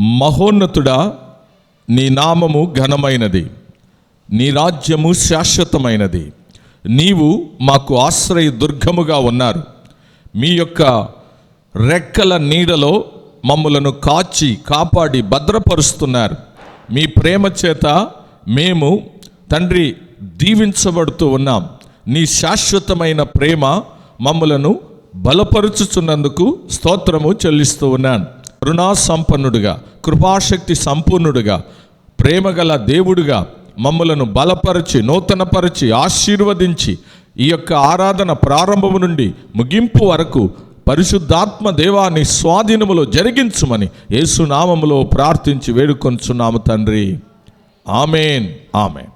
మహోన్నతుడా, నీ నామము ఘనమైనది, నీ రాజ్యము శాశ్వతమైనది. నీవు మాకు ఆశ్రయ దుర్గముగా ఉన్నారు. మీ యొక్క రెక్కల నీడలో మమ్ములను కాపాడి భద్రపరుస్తున్నారు. మీ ప్రేమ చేత మేము తండ్రి దీవించబడుతూ ఉన్నాం. నీ శాశ్వతమైన ప్రేమ మమ్ములను బలపరుచుచున్నందుకు స్తోత్రము చెల్లిస్తూ ఉన్నాను. కరుణా సంపన్నుడుగా, కృపాశక్తి సంపూర్ణుడుగా, ప్రేమగల దేవుడుగా మమ్ములను బలపరిచి, నూతనపరిచి, ఆశీర్వదించి ఈ యొక్క ఆరాధన ప్రారంభము నుండి ముగింపు వరకు పరిశుద్ధాత్మ దేవాన్ని స్వాధీనములో జరిగించుమని యేసు నామములో ప్రార్థించి వేడుకొంచున్నాము తండ్రి. ఆమేన్, ఆమేన్.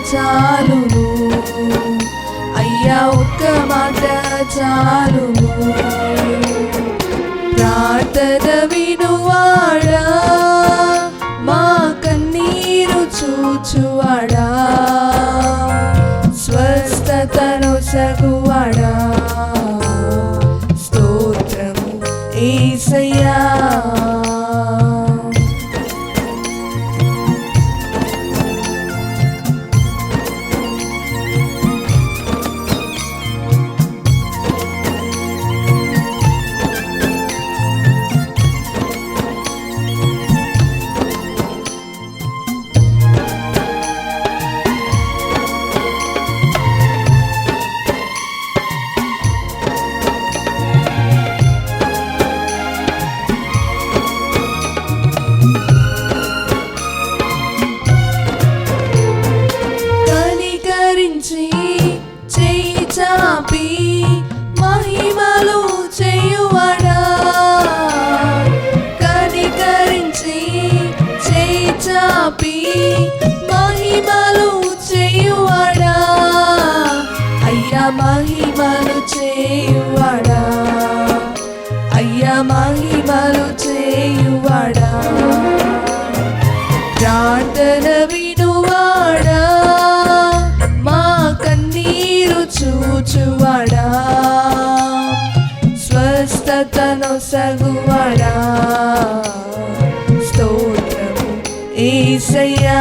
చాలును అయ్యా, ఒక్క మాట చాలును. ప్రార్థన వినువాడా, మా కన్నీరు చూచువాడా, స్వస్థతను సగువాడా, స్తోత్రము యేసయ్యా. చేయి చాపి మహిమలు చేయువాడా, కనికరించి చేయి చాపి మహిమలు చేయువాడా, అయ్యా మహిమలు చేయువాడా, అయ్యా మహిమలు చేయువాడా. ప్రార్థన వినువాడా, చూచువాడా, స్వస్థతను సగువాడా, స్తోత్రము యేసయ్యా.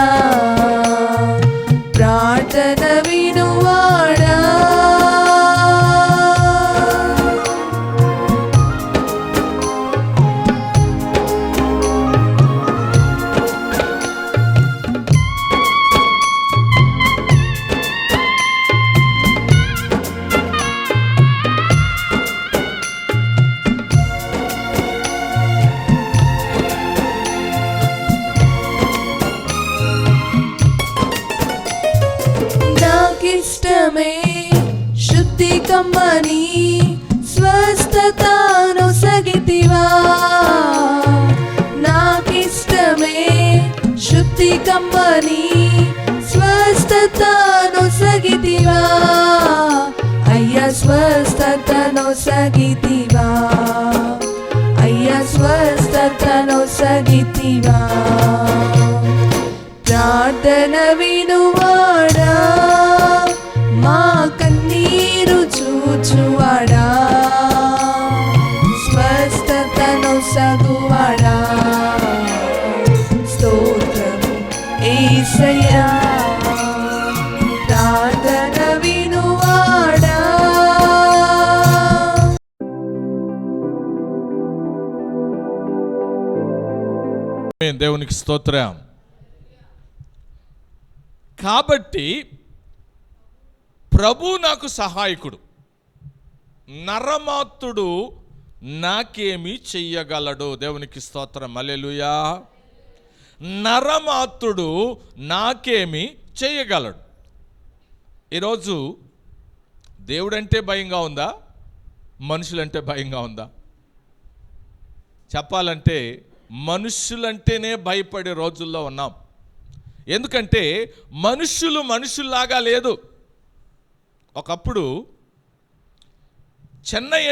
ప్రార్థన వినువాడా, నాకిష్టమే శుద్ధి కమ్మని స్వస్థతను సగితివా, నాకిష్టమే శుద్ధి కమ్మని స్వస్థతను సగితివా, అయ్యా స్వస్థతను సగితివా, అయ్యా స్వస్థతను సగితివా. ప్రార్థన వినువాడా, మా కన్నీరు చూచువాడా, స్వస్థతను సగు దేవునికి స్తోత్రం. కాబట్టి ప్రభు నాకు సహాయకుడు, నరమాత్రుడు నాకేమి చెయ్యగలడు. దేవునికి స్తోత్రం. హల్లెలూయా. నరమాత్రుడు నాకేమి చెయ్యగలడు. ఈరోజు దేవుడంటే భయంగా ఉందా, మనుషులంటే భయంగా ఉందా? చెప్పాలంటే మనుషులంటేనే భయపడే రోజుల్లో ఉన్నాం. ఎందుకంటే మనుషుల్లాగా లేదు. ఒకప్పుడు చెన్నై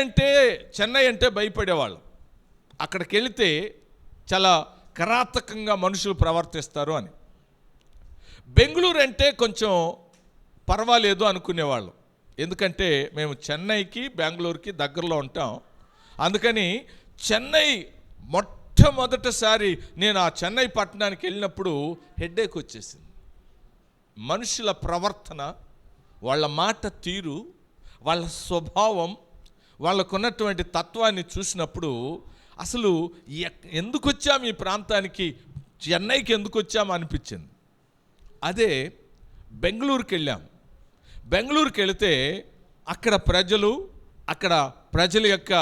అంటే భయపడేవాళ్ళం. అక్కడికి వెళితే చాలా కిరాతకంగా మనుషులు ప్రవర్తిస్తారు అని. బెంగళూరు అంటే కొంచెం పర్వాలేదు అనుకునేవాళ్ళం. ఎందుకంటే మేము చెన్నైకి బెంగళూరుకి దగ్గరలో ఉంటాం. అందుకని చెన్నై మొట్టమొదటిసారి నేను ఆ చెన్నై పట్టణానికి వెళ్ళినప్పుడు హెడ్ఏక్ వచ్చేసింది. మనుషుల ప్రవర్తన, వాళ్ళ మాట తీరు, వాళ్ళ స్వభావం, వాళ్ళకున్నటువంటి తత్వాన్ని చూసినప్పుడు అసలు ఎందుకు వచ్చాము ఈ ప్రాంతానికి, చెన్నైకి ఎందుకు వచ్చాము అనిపించింది. అదే బెంగళూరుకి వెళ్ళాం. బెంగళూరుకి వెళితే అక్కడ ప్రజల యొక్క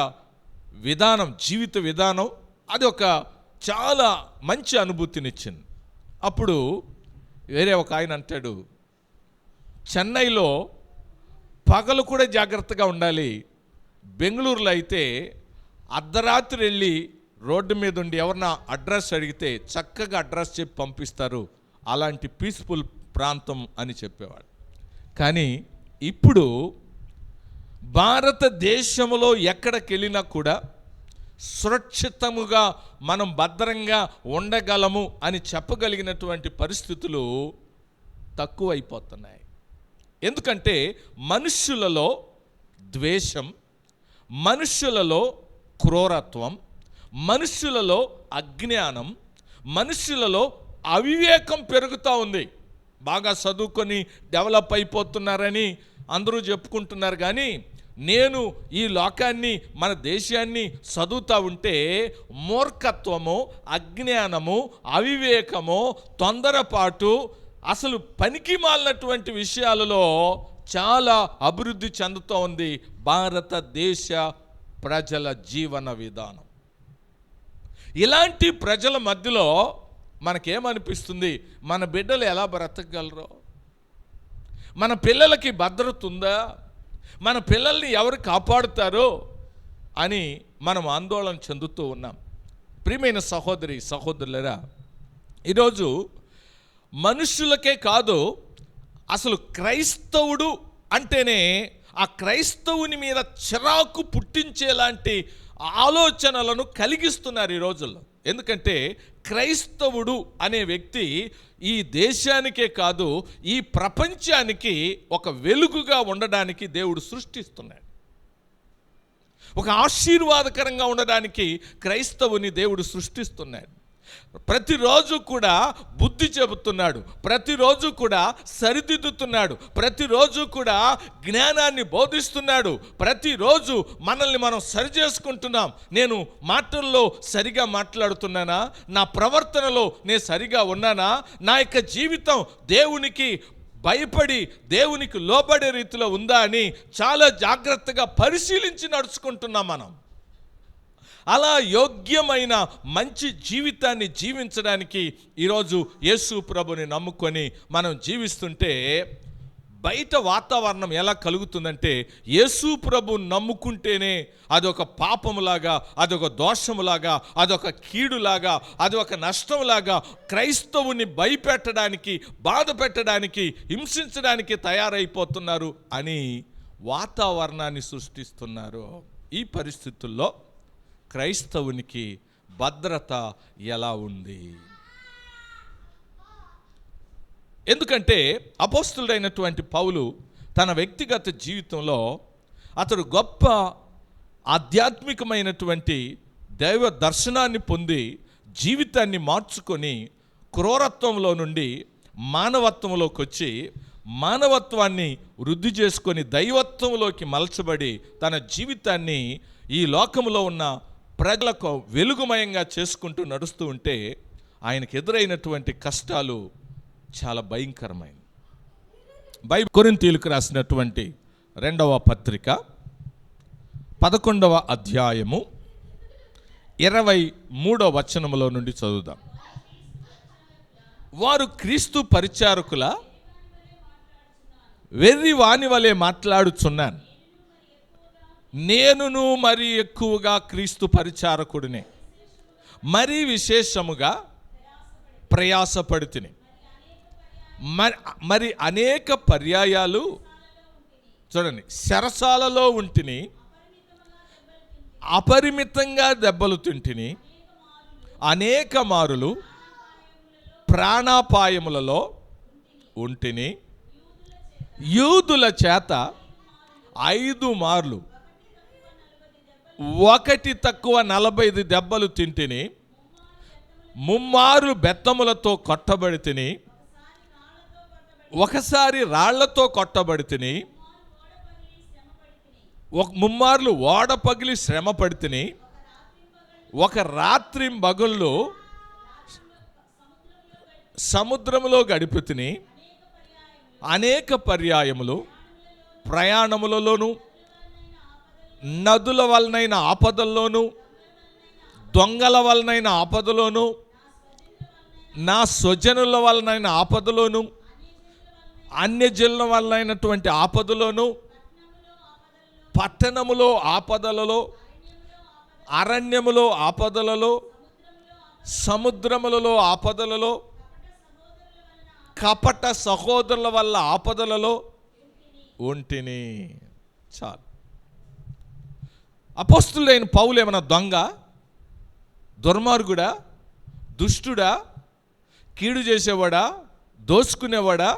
విధానం, జీవిత విధానం, అది ఒక చాలా మంచి అనుభూతినిచ్చింది. అప్పుడు వేరే ఒక ఆయన అంటాడు, చెన్నైలో పగలు కూడా జాగ్రత్తగా ఉండాలి, బెంగళూరులో అయితే అర్ధరాత్రి వెళ్ళి రోడ్డు మీద ఉండి ఎవరన్నా అడ్రస్ అడిగితే చక్కగా అడ్రస్ చెప్పి పంపిస్తారు, అలాంటి పీస్ఫుల్ ప్రాంతం అని చెప్పేవాడు. కానీ ఇప్పుడు భారతదేశంలో ఎక్కడికి వెళ్ళినా కూడా సురక్షితముగా మనం భద్రంగా ఉండగలము అని చెప్పగలిగినటువంటి పరిస్థితులు తక్కువైపోతున్నాయి. ఎందుకంటే మనుష్యులలో ద్వేషం, మనుష్యులలో క్రూరత్వం, మనుష్యులలో అజ్ఞానం, మనుష్యులలో అవివేకం పెరుగుతూ ఉంది. బాగా చదువుకొని డెవలప్ అయిపోతున్నారని అందరూ చెప్పుకుంటున్నారు. కానీ నేను ఈ లోకాన్ని, మన దేశాన్ని చదువుతూ ఉంటే మూర్ఖత్వము, అజ్ఞానము, అవివేకము, తొందరపాటు, అసలు పనికి మాలినటువంటి విషయాలలో చాలా అభివృద్ధి చెందుతూ ఉంది భారతదేశ ప్రజల జీవన విధానం. ఇలాంటి ప్రజల మధ్యలో మనకేమనిపిస్తుంది, మన బిడ్డలు ఎలా బ్రతకగలరో, మన పిల్లలకి భద్రత ఉందా, మన పిల్లల్ని ఎవరు కాపాడుతారో అని మనం ఆందోళన చెందుతూ ఉన్నాం. ప్రియమైన సహోదరి సహోదరులరా, ఈరోజు మనుషులకే కాదు, అసలు క్రైస్తవుడు అంటేనే ఆ క్రైస్తవుని మీద చిరాకు పుట్టించేలాంటి ఆలోచనలను కలిగిస్తున్నారు ఈ రోజుల్లో. ఎందుకంటే క్రైస్తవుడు అనే వ్యక్తి ఈ దేశానికే కాదు, ఈ ప్రపంచానికి ఒక వెలుగుగా ఉండడానికి దేవుడు సృష్టిస్తున్నాడు. ఒక ఆశీర్వాదకరంగా ఉండడానికి క్రైస్తవుని దేవుడు సృష్టిస్తున్నాడు. ప్రతిరోజు కూడా బుద్ధి చెబుతున్నాడు, ప్రతిరోజు కూడా సరిదిద్దుతున్నాడు, ప్రతిరోజు కూడా జ్ఞానాన్ని బోధిస్తున్నాడు. ప్రతిరోజు మనల్ని మనం సరిచేసుకుంటున్నాం. నేను మాటల్లో సరిగా మాట్లాడుతున్నానా, నా ప్రవర్తనలో నేను సరిగా ఉన్నానా, నా యొక్క జీవితం దేవునికి భయపడి దేవునికి లోబడే రీతిలో ఉందా అని చాలా జాగ్రత్తగా పరిశీలించి నడుచుకుంటున్నాం మనం. అలా యోగ్యమైన మంచి జీవితాన్ని జీవించడానికి ఈరోజు యేసు ప్రభుని నమ్ముకొని మనం జీవిస్తుంటే బయట వాతావరణం ఎలా కలుగుతుందంటే, యేసు ప్రభుని నమ్ముకుంటేనే అదొక పాపములాగా, అదొక దోషములాగా, అదొక కీడులాగా, అదొక నష్టంలాగా క్రైస్తవుని భయపెట్టడానికి, బాధ పెట్టడానికి, హింసించడానికి తయారైపోతున్నారు అని వాతావరణాన్ని సృష్టిస్తున్నారు. ఈ పరిస్థితుల్లో క్రైస్తవునికి భద్రత ఎలా ఉంది? ఎందుకంటే అపోస్తులుడైనటువంటి పౌలు తన వ్యక్తిగత జీవితంలో అతడు గొప్ప ఆధ్యాత్మికమైనటువంటి దైవ దర్శనాన్ని పొంది జీవితాన్ని మార్చుకొని క్రూరత్వంలో నుండి మానవత్వంలోకి వచ్చి మానవత్వాన్ని వృద్ధి చేసుకొని దైవత్వంలోకి మలచబడి తన జీవితాన్ని ఈ లోకంలో ఉన్న ప్రజలకు వెలుగుమయంగా చేసుకుంటూ నడుస్తూ ఉంటే ఆయనకు ఎదురైనటువంటి కష్టాలు చాలా భయంకరమైనవి. బైబిల్ కొరింథీయులకు రాసినటువంటి 2వ పత్రిక 11వ అధ్యాయము 23వ వచనములో నుండి చదువుదాం. వారు క్రీస్తు పరిచారకుల వెర్రి వాని వలె మాట్లాడుచున్నాను. నేనును మరి ఎక్కువగా క్రీస్తు పరిచారకుడినే, మరీ విశేషముగా ప్రయాసపడుతుని, మరి అనేక పర్యాయాలు చూడండి, చెరసాలలో ఉంటిని, అపరిమితంగా దెబ్బలు తింటిని, అనేక మారులు ప్రాణాపాయములలో ఉంటిని, యూదుల చేత 5 మార్లు 1 తక్కువ 45 దెబ్బలు తింటిని, 3 మార్లు బెత్తములతో కొట్టబడి తిని, ఒకసారి రాళ్లతో కొట్టబడి తిని, 3 మార్లు ఓడ పగిలి శ్రమ పడితిని, ఒక రాత్రి పగళ్ళు సముద్రములో గడిపి తిని, అనేక పర్యాయములు ప్రయాణములలోను, నదుల వలనైన ఆపదల్లోను, దొంగల వలనైన ఆపదలోను, నా స్వజనుల వలనైన ఆపదలోను, అన్యజనుల వలనైనటువంటి ఆపదలోను, పట్టణములో ఆపదలలో, అరణ్యములో ఆపదలలో, సముద్రములలో ఆపదలలో, కపట సహోదరుల వల్ల ఆపదలలో ఉంటిని. చాలు. అపోస్తులైన పౌలు ఏమన్నా దొంగ, దుర్మార్గుడా, దుష్టుడా, కీడు చేసేవాడా, దోచుకునేవాడా,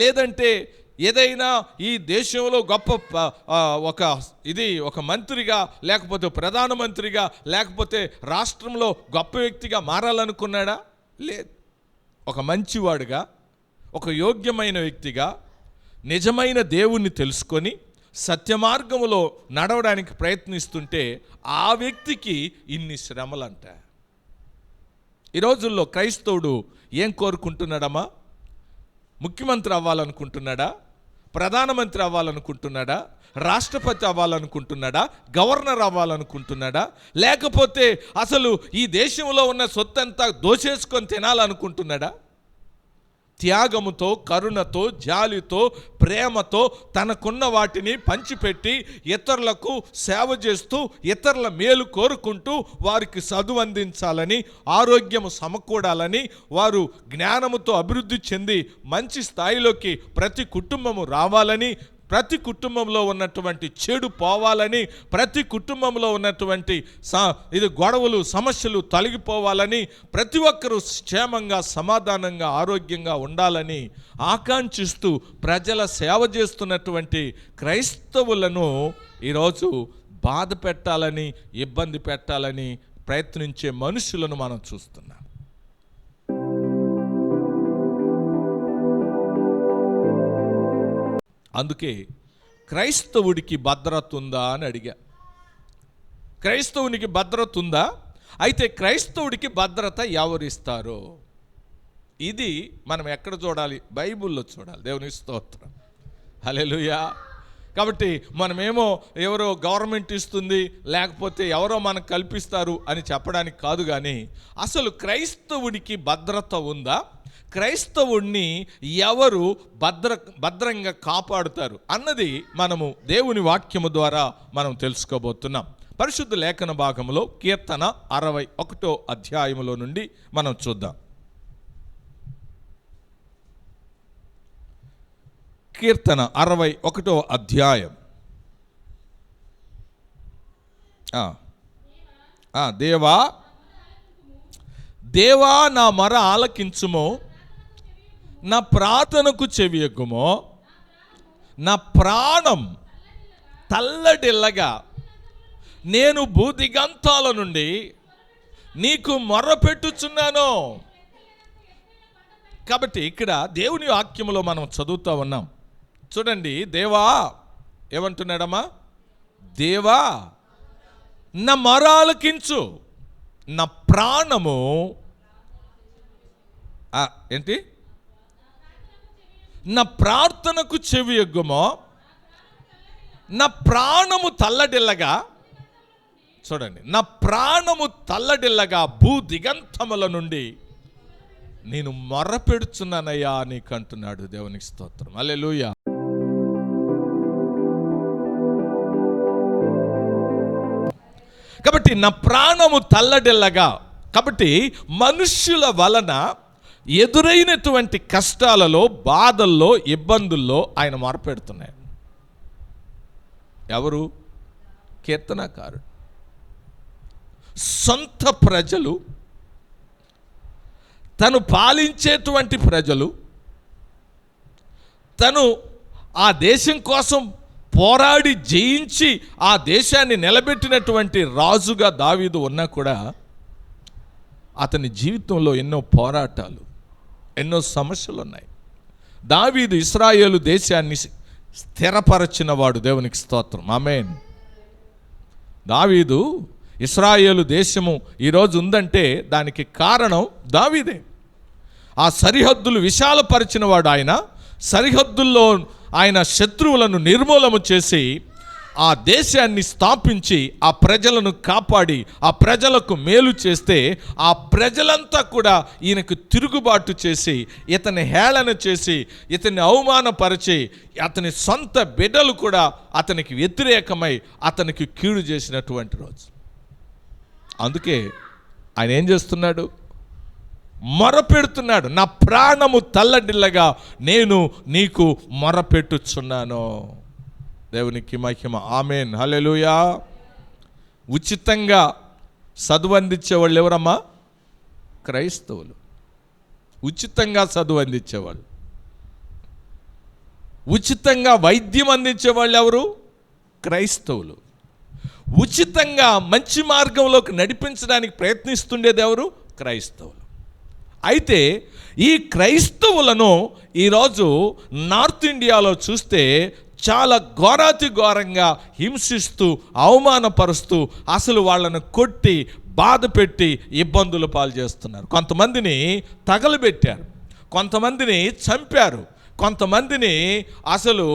లేదంటే ఏదైనా ఈ దేశంలో గొప్ప ఒక మంత్రిగా, లేకపోతే ప్రధానమంత్రిగా, లేకపోతే రాష్ట్రంలో గొప్ప వ్యక్తిగా మారాలనుకున్నాడా? లేదు. ఒక మంచివాడుగా, ఒక యోగ్యమైన వ్యక్తిగా, నిజమైన దేవుణ్ణి తెలుసుకొని సత్యమార్గములో నడవడానికి ప్రయత్నిస్తుంటే ఆ వ్యక్తికి ఇన్ని శ్రమలంట. ఈ రోజుల్లో క్రైస్తవుడు ఏం కోరుకుంటున్నాడమ్మా? ముఖ్యమంత్రి అవ్వాలనుకుంటున్నాడా? ప్రధానమంత్రి అవ్వాలనుకుంటున్నాడా? రాష్ట్రపతి అవ్వాలనుకుంటున్నాడా? గవర్నర్ అవ్వాలనుకుంటున్నాడా? లేకపోతే అసలు ఈ దేశంలో ఉన్న సొత్తంతా దోచేసుకొని తినాలనుకుంటున్నాడా? త్యాగముతో, కరుణతో, జాలితో, ప్రేమతో తనకున్న వాటిని పంచిపెట్టి ఇతరులకు సేవ చేస్తూ, ఇతరుల మేలు కోరుకుంటూ, వారికి చదువు అందించాలని, ఆరోగ్యము సమకూడాలని, వారు జ్ఞానముతో అభివృద్ధి చెంది మంచి స్థాయిలోకి ప్రతి కుటుంబము రావాలని, ప్రతి కుటుంబంలో ఉన్నటువంటి చెడు పోవాలని, ప్రతి కుటుంబంలో ఉన్నటువంటి గొడవలు, సమస్యలు తొలగిపోవాలని, ప్రతి ఒక్కరూ క్షేమంగా, సమాధానంగా, ఆరోగ్యంగా ఉండాలని ఆకాంక్షిస్తూ ప్రజల సేవ చేస్తున్నటువంటి క్రైస్తవులను ఈరోజు బాధ పెట్టాలని, ఇబ్బంది పెట్టాలని ప్రయత్నించే మనుషులను మనం చూస్తున్నాం. అందుకే క్రైస్తవుడికి భద్రత ఉందా అని అడిగా. క్రైస్తవునికి భద్రత ఉందా? అయితే క్రైస్తవుడికి భద్రత ఎవరిస్తారో ఇది మనం ఎక్కడ చూడాలి? బైబిల్లో చూడాలి. దేవుని స్తోత్రం, హల్లెలూయా. కాబట్టి మనమేమో ఎవరో గవర్నమెంట్ ఇస్తుంది, లేకపోతే ఎవరో మనకు కల్పిస్తారు అని చెప్పడానికి కాదు. కానీ అసలు క్రైస్తవుడికి భద్రత ఉందా? క్రైస్తవుణ్ణి ఎవరు భద్రంగా కాపాడుతారు అన్నది మనము దేవుని వాక్యము ద్వారా మనం తెలుసుకోబోతున్నాం. పరిశుద్ధ లేఖన భాగంలో కీర్తన 61వ అధ్యాయములో నుండి మనం చూద్దాం. కీర్తన 61వ అధ్యాయం. దేవా దేవా నా మొర ఆలకించుమో, నా ప్రార్థనకు చెవియొగ్గుమో. నా ప్రాణం తల్లడిల్లగా నేను భూదిగంతాల నుండి నీకు మొర్రపెట్టుచున్నాను. కాబట్టి ఇక్కడ దేవుని వాక్యములో మనం చదువుతూ ఉన్నాం. చూడండి, దేవా ఏమంటున్నాడమ్మా? దేవా నా మొర ఆలకించు, నా ప్రాణము ఏంటి? నా ప్రార్థనకు చెవి యొగ్గుమో, నా ప్రాణము తల్లడిల్లగా, చూడండి, నా ప్రాణము తల్లడిల్లగా భూ దిగంతముల నుండి నేను మొర్రపెడుచున్నానయ్యా నీకు అంటున్నాడు. దేవునికి స్తోత్రం. హల్లెలూయా. కాబట్టి నా ప్రాణము తల్లడిల్లగా, కాబట్టి మనుష్యుల వలన ఎదురైనటువంటి కష్టాలలో, బాధల్లో, ఇబ్బందుల్లో ఆయన మొరపెడుతున్నాడు. ఎవరు? కీర్తనకారుడు. సొంత ప్రజలు, తను పాలించేటువంటి ప్రజలు, తను ఆ దేశం కోసం పోరాడి జయించి ఆ దేశాన్ని నిలబెట్టినటువంటి రాజుగా దావీదు ఉన్నా కూడా అతని జీవితంలో ఎన్నో పోరాటాలు, ఎన్నో సమస్యలు ఉన్నాయి. దావీదు ఇశ్రాయేలు దేశాన్ని స్థిరపరచిన వాడు. దేవునికి స్తోత్రం. ఆమేన్. దావీదు ఇశ్రాయేలు దేశము ఈరోజు ఉందంటే దానికి కారణం దావీదే. ఆ సరిహద్దులు విశాలపరిచిన వాడు ఆయన. సరిహద్దుల్లో ఆయన శత్రువులను నిర్మూలన చేసి ఆ దేశాన్ని స్థాపించి ఆ ప్రజలను కాపాడి ఆ ప్రజలకు మేలు చేస్తే ఆ ప్రజలంతా కూడా ఈయనకు తిరుగుబాటు చేసి ఇతని హేళన చేసి ఇతన్ని అవమానపరిచి అతని సొంత బిడ్డలు కూడా అతనికి వ్యతిరేకమై అతనికి కీడు చేసినటువంటి రోజు. అందుకే ఆయన ఏం చేస్తున్నాడు? మొరపెడుతున్నాడు. నా ప్రాణము తల్లడిల్లగా నేను నీకు మొరపెట్టుచున్నాను. దేవునికి మహిమ. ఆమేన్. హల్లెలూయా. ఉచితంగా చదువు అందించేవాళ్ళు ఎవరమ్మా? క్రైస్తవులు. ఉచితంగా చదువు అందించేవాళ్ళు. ఉచితంగా వైద్యం అందించేవాళ్ళు ఎవరు? క్రైస్తవులు. ఉచితంగా మంచి మార్గంలోకి నడిపించడానికి ప్రయత్నిస్తుండేది ఎవరు? క్రైస్తవులు. అయితే ఈ క్రైస్తవులను ఈరోజు నార్త్ ఇండియాలో చూస్తే చాలా ఘోరాతి ఘోరంగా హింసిస్తూ అవమానపరుస్తూ అసలు వాళ్ళను కొట్టి బాధ పెట్టి ఇబ్బందులు పాలు చేస్తున్నారు. కొంతమందిని తగలబెట్టారు, కొంతమందిని చంపారు, కొంతమందిని అసలు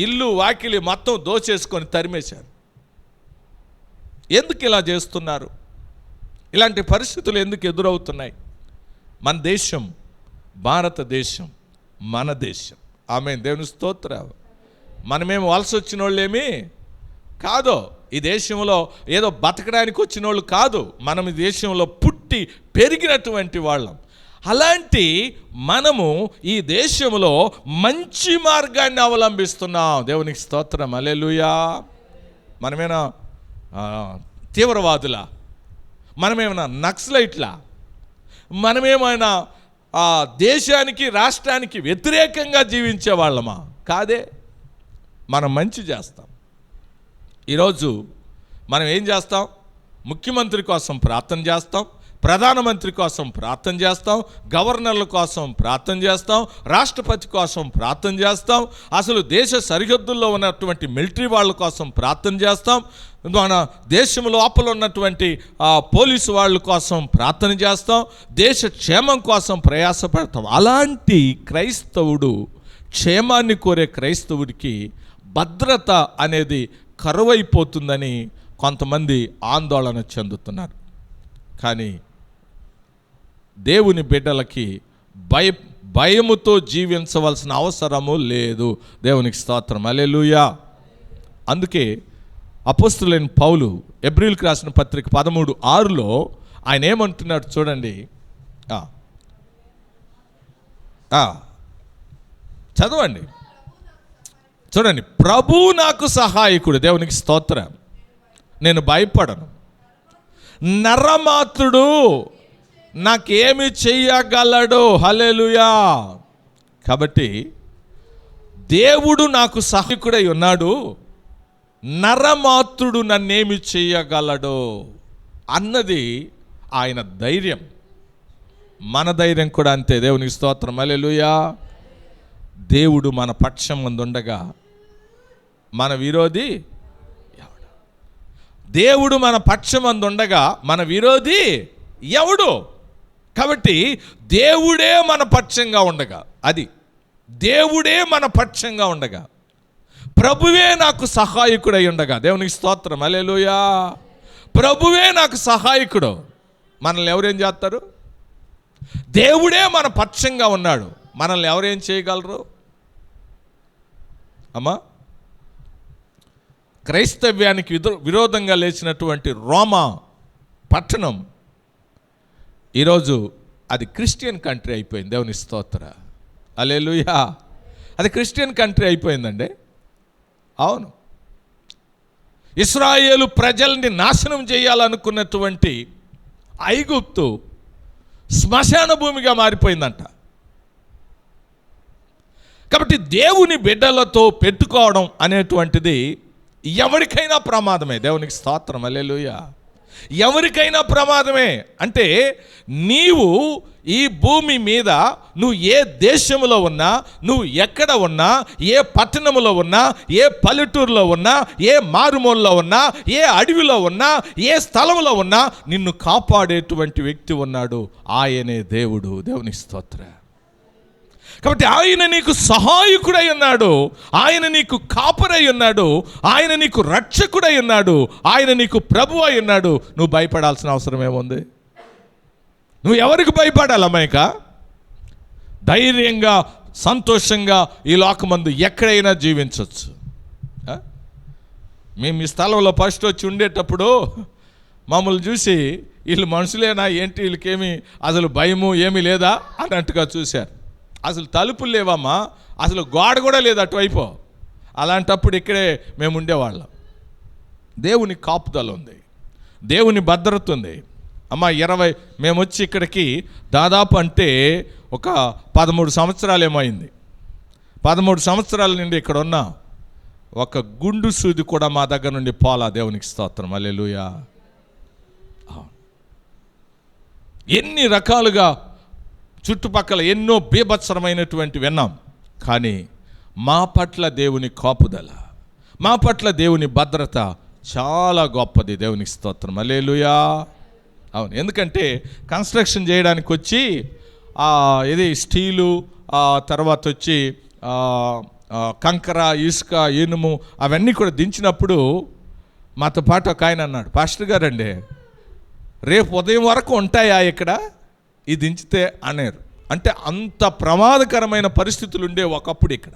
ఇల్లు వాకిలి మొత్తం దోచేసుకొని తరిమేశారు. ఎందుకు ఇలా చేస్తున్నారు? ఇలాంటి పరిస్థితులు ఎందుకు ఎదురవుతున్నాయి? మన దేశం భారతదేశం, మన దేశం. ఆమేన్. దేవుని స్తోత్రం. మనమేమో వలస వచ్చిన వాళ్ళేమీ కాదు. ఈ దేశంలో ఏదో బతకడానికి వచ్చిన వాళ్ళు కాదు. మనం ఈ దేశంలో పుట్టి పెరిగినటువంటి వాళ్ళం. అలాంటి మనము ఈ దేశంలో మంచి మార్గాన్ని అవలంబిస్తున్నాం. దేవునికి స్తోత్రం. హల్లెలూయా. మనమేనా తీవ్రవాదులా? మనమేమైనా నక్సలైట్లా? మనమేమైనా దేశానికి రాష్ట్రానికి వ్యతిరేకంగా జీవించే వాళ్ళమా? కాదే. మనం మంచి చేస్తాం. ఈరోజు మనం ఏం చేస్తాం? ముఖ్యమంత్రి కోసం ప్రార్థన చేస్తాం, ప్రధానమంత్రి కోసం ప్రార్థన చేస్తాం, గవర్నర్ల కోసం ప్రార్థన చేస్తాం, రాష్ట్రపతి కోసం ప్రార్థన చేస్తాం, అసలు దేశ సరిహద్దుల్లో ఉన్నటువంటి మిలిటరీ వాళ్ళ కోసం ప్రార్థన చేస్తాం, మన దేశం లోపల ఉన్నటువంటి పోలీసు వాళ్ళ కోసం ప్రార్థన చేస్తాం, దేశ క్షేమం కోసం ప్రయాసపడతాం. అలాంటి క్రైస్తవుడు, క్షేమాన్ని కోరే క్రైస్తవుడికి భద్రత అనేది కరువైపోతుందని కొంతమంది ఆందోళన చెందుతున్నారు. కానీ దేవుని బిడ్డలకి భయముతో జీవించవలసిన అవసరము లేదు. దేవునికి స్తోత్రం. హల్లెలూయా. అందుకే అపోస్తలుడైన పౌలు హెబ్రీయులకు రాసిన పత్రిక 13:6లో ఆయన ఏమంటున్నాడు చూడండి. చదవండి, చూడండి. ప్రభు నాకు సహాయకుడు. దేవునికి స్తోత్రం. నేను భయపడను. నరమాత్రుడు నాకేమి చెయ్యగలడు? హల్లెలూయా. కాబట్టి దేవుడు నాకు సహాయకుడై ఉన్నాడు, నరమాత్రుడు నన్నేమి చెయ్యగలడు అన్నది ఆయన ధైర్యం. మన ధైర్యం కూడా అంతే. దేవునికి స్తోత్రం. హల్లెలూయా. దేవుడు మన పక్షం ముందుండగా మన విరోధి ఎవడు? దేవుడు మన పక్షం ముందుండగా మన విరోధి ఎవడు? కాబట్టి దేవుడే మన పక్షంగా ఉండగా, అది దేవుడే మన పక్షంగా ఉండగా, ప్రభువే నాకు సహాయకుడై ఉండగా, దేవునికి స్తోత్రం, హల్లెలూయా. ప్రభువే నాకు సహాయకుడు. మనల్ని ఎవరేం చేస్తారు? దేవుడే మన పక్షంగా ఉన్నాడు. మనల్ని ఎవరేం చేయగలరు? అమ్మా, క్రైస్తవ్యానికి విరోధంగా లేచినటువంటి రోమా పట్టణం ఈరోజు అది క్రిస్టియన్ కంట్రీ అయిపోయింది. దేవుని స్తోత్ర, హల్లెలూయా. అది క్రిస్టియన్ కంట్రీ అయిపోయిందండి. అవును, ఇశ్రాయేలు ప్రజల్ని నాశనం చేయాలనుకున్నటువంటి ఐగుప్తు శ్మశాన భూమిగా మారిపోయిందంట. కాబట్టి దేవుని బిడ్డలతో పెట్టుకోవడం అనేటువంటిది ఎవరికైనా ప్రమాదమే. దేవునికి స్తోత్రం, హల్లెలూయా. ఎవరికైనా ప్రమాదమే. అంటే నీవు ఈ భూమి మీద నువ్వు ఏ దేశంలో ఉన్నా, నువ్వు ఎక్కడ ఉన్నా, ఏ పట్టణంలో ఉన్నా, ఏ పల్లెటూరులో ఉన్నా, ఏ మారుమూలలో ఉన్నా, ఏ అడవిలో ఉన్నా, ఏ స్థలంలో ఉన్నా, నిన్ను కాపాడేటువంటి వ్యక్తి ఉన్నాడు. ఆయనే దేవుడు. దేవుని స్తోత్ర. కాబట్టి ఆయన నీకు సహాయకుడై ఉన్నాడు, ఆయన నీకు కాపరై ఉన్నాడు, ఆయన నీకు రక్షకుడై ఉన్నాడు, ఆయన నీకు ప్రభువు అయి ఉన్నాడు. నువ్వు భయపడాల్సిన అవసరం ఏముంది? నువ్వు ఎవరికి భయపడాలి అమ్మాయిక? ధైర్యంగా సంతోషంగా ఈ లోకమందు ఎక్కడైనా జీవించవచ్చు. మేము ఈ స్థలంలో ఫస్ట్ వచ్చి ఉండేటప్పుడు మమ్మల్ని చూసి వీళ్ళు మనుషులేనా ఏంటి, వీళ్ళకేమి అసలు భయము ఏమీ లేదా అన్నట్టుగా చూశారు. అసలు తలుపులు లేవమ్మా, అసలు గోడ కూడా లేదు అటువైపు. అలాంటప్పుడు ఇక్కడే మేము ఉండేవాళ్ళం. దేవుని కాపుదల ఉంది, దేవుని భద్రత ఉంది. అమ్మ 20 మేము వచ్చి ఇక్కడికి దాదాపు అంటే ఒక 13 సంవత్సరాలు ఏమైంది. 13 సంవత్సరాల నుండి ఇక్కడ ఉన్న ఒక గుండు సూది కూడా మా దగ్గర నుండి పోలా. దేవునికి స్తోత్రం, హల్లెలూయా. ఎన్ని రకాలుగా చుట్టుపక్కల ఎన్నో బీభత్సరమైనటువంటి విన్నాం. కానీ మా పట్ల దేవుని కాపుదల, మా పట్ల దేవుని భద్రత చాలా గొప్పది. దేవునికి స్తోత్రం, హల్లెలూయా. అవును, ఎందుకంటే కన్స్ట్రక్షన్ చేయడానికి వచ్చి ఇది స్టీలు, తర్వాత వచ్చి కంకర, ఇసుక, ఇనుము అవన్నీ కూడా దించినప్పుడు మాతో పాటు ఒక ఆయన అన్నాడు, పాస్టర్ గారండి రేపు ఉదయం వరకు ఉంటాయా ఇక్కడ ఇది దించితే అన్నారు. అంటే అంత ప్రమాదకరమైన పరిస్థితులు ఉండే ఒకప్పుడు ఇక్కడ.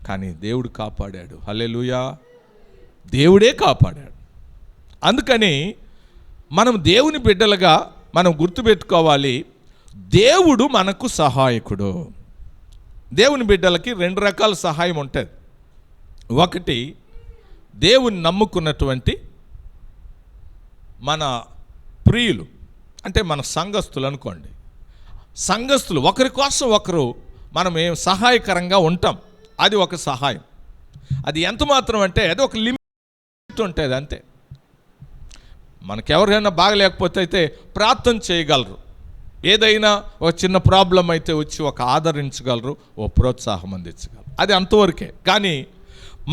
కానీ దేవుడు కాపాడాడు, హల్లెలూయా. దేవుడే కాపాడాడు. అందుకని మనం దేవుని బిడ్డలుగా మనం గుర్తుపెట్టుకోవాలి, దేవుడు మనకు సహాయకుడు. దేవుని బిడ్డలకి 2 రకాల సహాయం ఉంటుంది. ఒకటి, దేవుని నమ్ముకున్నటువంటి మన ప్రియులు, అంటే మన సంఘస్థులు అనుకోండి. సంఘస్థులు ఒకరి కోసం ఒకరు మనం ఏం సహాయకరంగా ఉంటాం. అది ఒక సహాయం. అది ఎంత మాత్రం అంటే అది ఒక లిమిట్ ఉంటుంది అంతే. మనకెవరైనా బాగలేకపోతే అయితే ప్రార్థన చేయగలరు, ఏదైనా ఒక చిన్న ప్రాబ్లం అయితే వచ్చి ఒక ఆదరించగలరు, ఓ ప్రోత్సాహం అందించగలరు. అది అంతవరకే. కానీ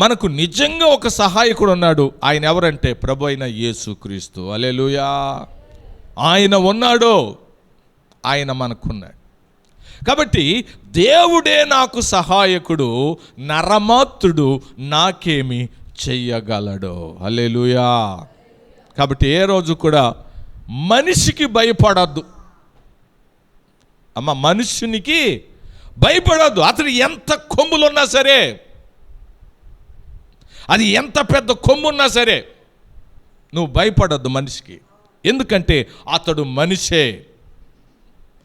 మనకు నిజంగా ఒక సహాయకుడు ఉన్నాడు. ఆయన ఎవరంటే ప్రభు అయిన యేసుక్రీస్తు, హల్లెలూయా. ఆయన ఉన్నాడు, ఆయన మనకున్నాడు. కాబట్టి దేవుడే నాకు సహాయకుడు, నరమాత్రుడు నాకేమి చెయ్యగలడు, హల్లెలూయా. కాబట్టి ఏ రోజు కూడా మనిషికి భయపడద్దు అమ్మ, మనుషునికి భయపడద్దు. అతడు ఎంత కొమ్ములున్నా సరే, అది ఎంత పెద్ద కొమ్మున్నా సరే నువ్వు భయపడద్దు మనిషికి. ఎందుకంటే అతడు మనిషే,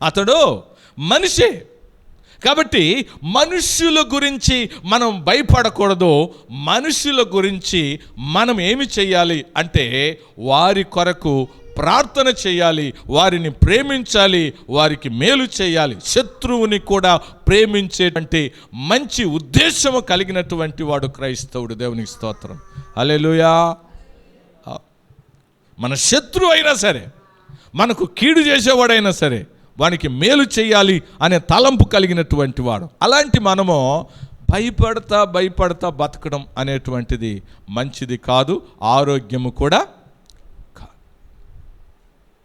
అతడు మనిషే. కాబట్టి మనుష్యుల గురించి మనం భయపడకూడదు. మనుష్యుల గురించి మనం ఏమి చేయాలి అంటే వారి కొరకు ప్రార్థన చేయాలి, వారిని ప్రేమించాలి, వారికి మేలు చేయాలి. శత్రువుని కూడా ప్రేమించేటువంటి మంచి ఉద్దేశము కలిగినటువంటి వాడు క్రైస్తవుడు. దేవునికి స్తోత్రం, హల్లెలూయా. మన శత్రువు అయినా సరే, మనకు కీడు చేసేవాడైనా సరే, వానికి మేలు చేయాలి అనే తలంపు కలిగినటువంటి వాడు. అలాంటి మనము భయపడతా బతకడం అనేటువంటిది మంచిది కాదు, ఆరోగ్యము కూడా కాదు.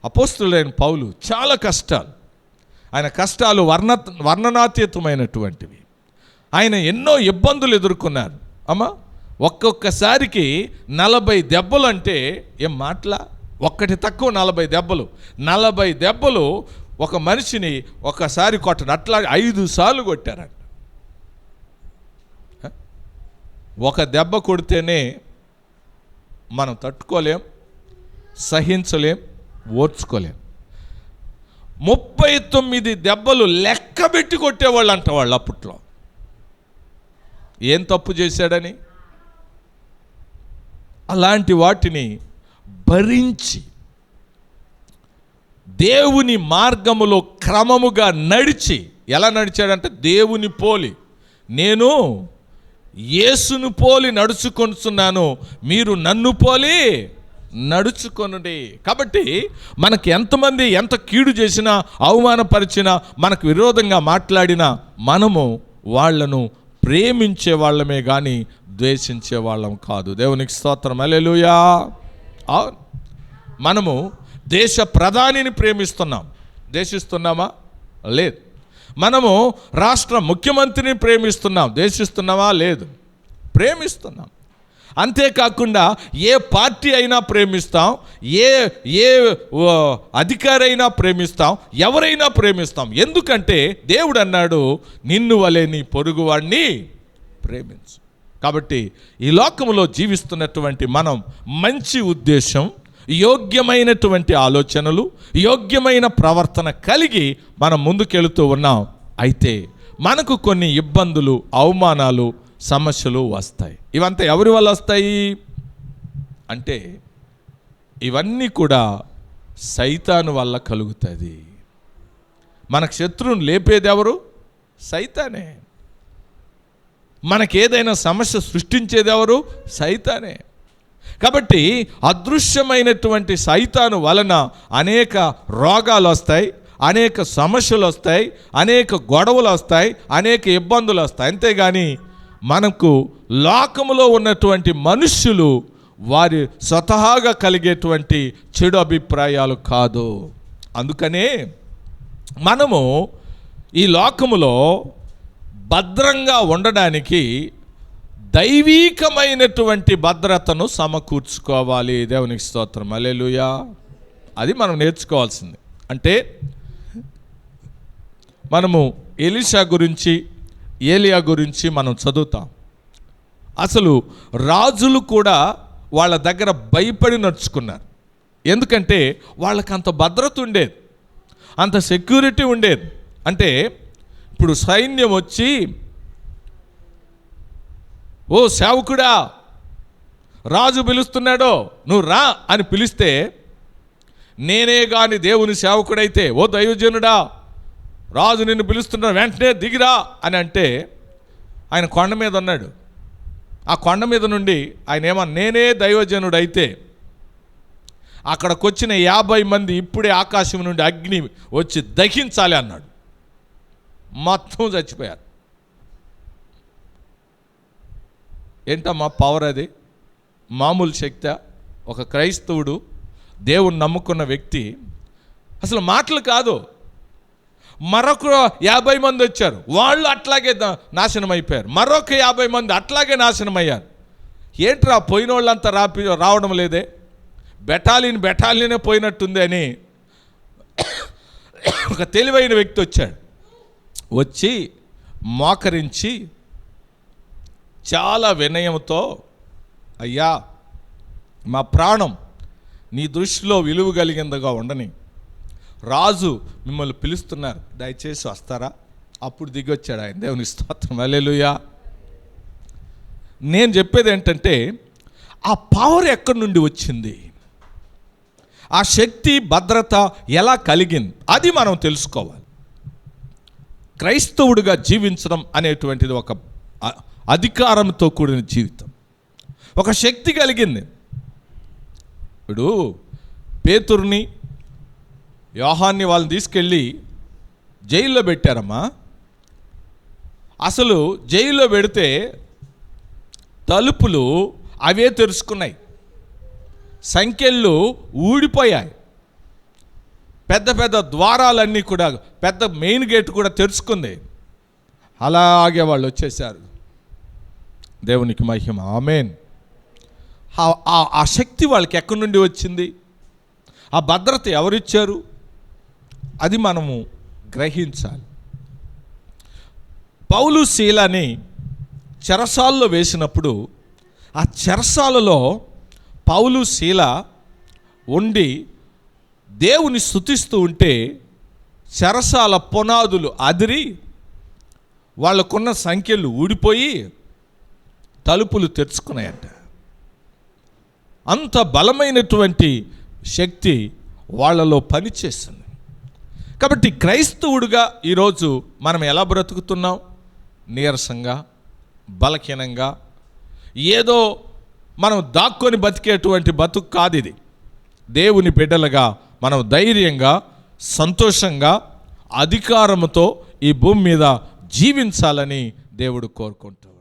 అపోస్తులైన పౌలు చాలా కష్టాలు, ఆయన కష్టాలు వర్ణనాతీతమైనటువంటివి. ఆయన ఎన్నో ఇబ్బందులు ఎదుర్కొన్నారు. అమ్మా, ఒక్కొక్కసారికి 40 దెబ్బలు అంటే ఏం మాటలా? ఒక్కటి తక్కువ 40 దెబ్బలు. 40 దెబ్బలు ఒక మనిషిని ఒకసారి కొట్టడు, అట్లా 5 సార్లు కొట్టారంట. ఒక దెబ్బ కొడితేనే మనం తట్టుకోలేం, సహించలేం, ఓర్చుకోలేం. 39 దెబ్బలు లెక్క పెట్టి కొట్టేవాళ్ళు అంట వాళ్ళు అప్పట్లో. ఏం తప్పు చేశాడని? అలాంటి వాటిని భరించి దేవుని మార్గములో క్రమముగా నడిచి, ఎలా నడిచాడంటే దేవుని పోలి, నేను యేసును పోలి నడుచుకొనుచున్నాను, మీరు నన్ను పోలి నడుచుకొనుడి. కాబట్టి మనకి ఎంతమంది ఎంత కీడు చేసినా, అవమానపరిచినా, మనకు విరోధంగా మాట్లాడినా మనము వాళ్లను ప్రేమించే వాళ్ళమే కానీ ద్వేషించే వాళ్ళం కాదు. దేవునికి స్తోత్రం, హల్లెలూయా. మనము దేశ ప్రధానిని ప్రేమిస్తున్నాం, ద్వేషిస్తున్నామా? లేదు. మనము రాష్ట్ర ముఖ్యమంత్రిని ప్రేమిస్తున్నాం, ద్వేషిస్తున్నామా? లేదు, ప్రేమిస్తున్నాం. అంతేకాకుండా ఏ పార్టీ అయినా ప్రేమిస్తాం, ఏ అధికారి అయినా ప్రేమిస్తాం, ఎవరైనా ప్రేమిస్తాం. ఎందుకంటే దేవుడు అన్నాడు, నిన్ను వలె నీ పొరుగువాడిని ప్రేమించు. కాబట్టి ఈ లోకంలో జీవిస్తున్నటువంటి మనం మంచి ఉద్దేశం, యోగ్యమైనటువంటి ఆలోచనలు, యోగ్యమైన ప్రవర్తన కలిగి మనం ముందుకెళుతూ ఉన్నాం. అయితే మనకు కొన్ని ఇబ్బందులు, అవమానాలు, సమస్యలు వస్తాయి. ఇవంతా ఎవరి వల్ల వస్తాయి అంటే ఇవన్నీ కూడా సైతాను వల్ల కలుగుతుంది. మనకు శత్రువుని లేపేది ఎవరు? సైతానే. మనకేదైనా సమస్య సృష్టించేది ఎవరు? సైతానే. కాబట్టి అదృశ్యమైనటువంటి సైతాను వలన అనేక రోగాలు వస్తాయి, అనేక సమస్యలు వస్తాయి, అనేక గొడవలు వస్తాయి, అనేక ఇబ్బందులు వస్తాయి. అంతేగాని మనకు లోకములో ఉన్నటువంటి మనుష్యులు వారి స్వతహాగా కలిగేటువంటి చెడు అభిప్రాయాలు కాదు. అందుకనే మనము ఈ లోకములో భద్రంగా ఉండడానికి దైవీకమైనటువంటి భద్రతను సమకూర్చుకోవాలి. దేవునికి స్తోత్రం, హల్లెలూయా. అది మనం నేర్చుకోవాల్సింది. అంటే మనము ఎలీషా గురించి, ఏలియా గురించి మనం చదువుతాం. అసలు రాజులు కూడా వాళ్ళ దగ్గర భయపడి నడుచుకున్నారు. ఎందుకంటే వాళ్ళకి అంత భద్రత ఉండేది, అంత సెక్యూరిటీ ఉండేది. అంటే ఇప్పుడు సైన్యం వచ్చి, ఓ సేవకుడా, రాజు పిలుస్తున్నాడో నువ్వు రా అని పిలిస్తే, నేనే కానీ దేవుని సేవకుడైతే, ఓ దైవజనుడా, రాజు నిన్ను పిలుస్తున్నాడు, వెంటనే దిగిరా అని అంటే, ఆయన కొండ మీద ఉన్నాడు. ఆ కొండ మీద నుండి ఆయన నేనే దైవజనుడైతే అక్కడికి వచ్చిన 50 మంది ఇప్పుడే ఆకాశం నుండి అగ్ని వచ్చి దహించాలి అన్నాడు. మొత్తం చచ్చిపోయారు. ఏంటమ్మా పవర్ అది? మామూలు శక్తి? ఒక క్రైస్తవుడు, దేవుని నమ్ముకున్న వ్యక్తి, అసలు మాటలు కాదు. మరొక 50 మంది వచ్చారు, వాళ్ళు అట్లాగే నాశనం అయిపోయారు. మరొక 50 మంది అట్లాగే నాశనం అయ్యారు. ఏంట్రా పోయిన వాళ్ళంతా రావడం లేదే, బెటాలియనే పోయినట్టుంది అని ఒక తెలివైన వ్యక్తి వచ్చాడు. వచ్చి మోకరించి చాలా వినయంతో, అయ్యా, మా ప్రాణం నీ దృష్టిలో విలువ కలిగిందిగా ఉండని, రాజు మిమ్మల్ని పిలుస్తున్నారు, దయచేసి వస్తారా? అప్పుడు దిగొచ్చాడు ఆయన. దేవుని స్తోత్రం, హల్లెలూయా. నేను చెప్పేది ఏంటంటే, ఆ పవర్ ఎక్కడి నుండి వచ్చింది, ఆ శక్తి, భద్రత ఎలా కలిగింది, అది మనం తెలుసుకోవాలి. క్రైస్తవుడిగా జీవించడం అనేటువంటిది ఒక అధికారంతో కూడిన జీవితం, ఒక శక్తి కలిగింది. ఇప్పుడు పేతురుని, యోహాన్ని వాళ్ళని తీసుకెళ్ళి జైల్లో పెట్టారమ్మా. అసలు జైల్లో పెడితే తలుపులు అవే తెరుచుకున్నాయి, సంఖ్యలు ఊడిపోయాయి. పెద్ద పెద్ద ద్వారాలన్నీ కూడా, పెద్ద మెయిన్ గేట్ కూడా తెరుచుకుంది. అలాగే వాళ్ళు వచ్చేసారు. దేవునికి మహిమ, ఆమేన్. ఆ శక్తి వాళ్ళకి ఎక్కడి నుండి వచ్చింది? ఆ భద్రత ఎవరిచ్చారు? అది మనము గ్రహించాలి. పౌలు శీలని చెరసాల్లో వేసినప్పుడు ఆ చెరసాలలో పౌలు శీల ఉండి దేవుని స్తుతిస్తూ ఉంటే చెరసాల పునాదులు అదిరి వాళ్ళకున్న సంఖ్యలు ఊడిపోయి తలుపులు తెరుచుకున్నాయంట. అంత బలమైనటువంటి శక్తి వాళ్ళలో పనిచేస్తుంది. కాబట్టి క్రైస్తవుడిగా ఈరోజు మనం ఎలా బ్రతుకుతున్నాం? నీరసంగా, బలహీనంగా, ఏదో మనం దాక్కొని బతికేటువంటి బతుకు కాదు ఇది. దేవుని బిడ్డలుగా మనం ధైర్యంగా, సంతోషంగా, అధికారముతో ఈ భూమి మీద జీవించాలని దేవుడు కోరుకుంటాడు.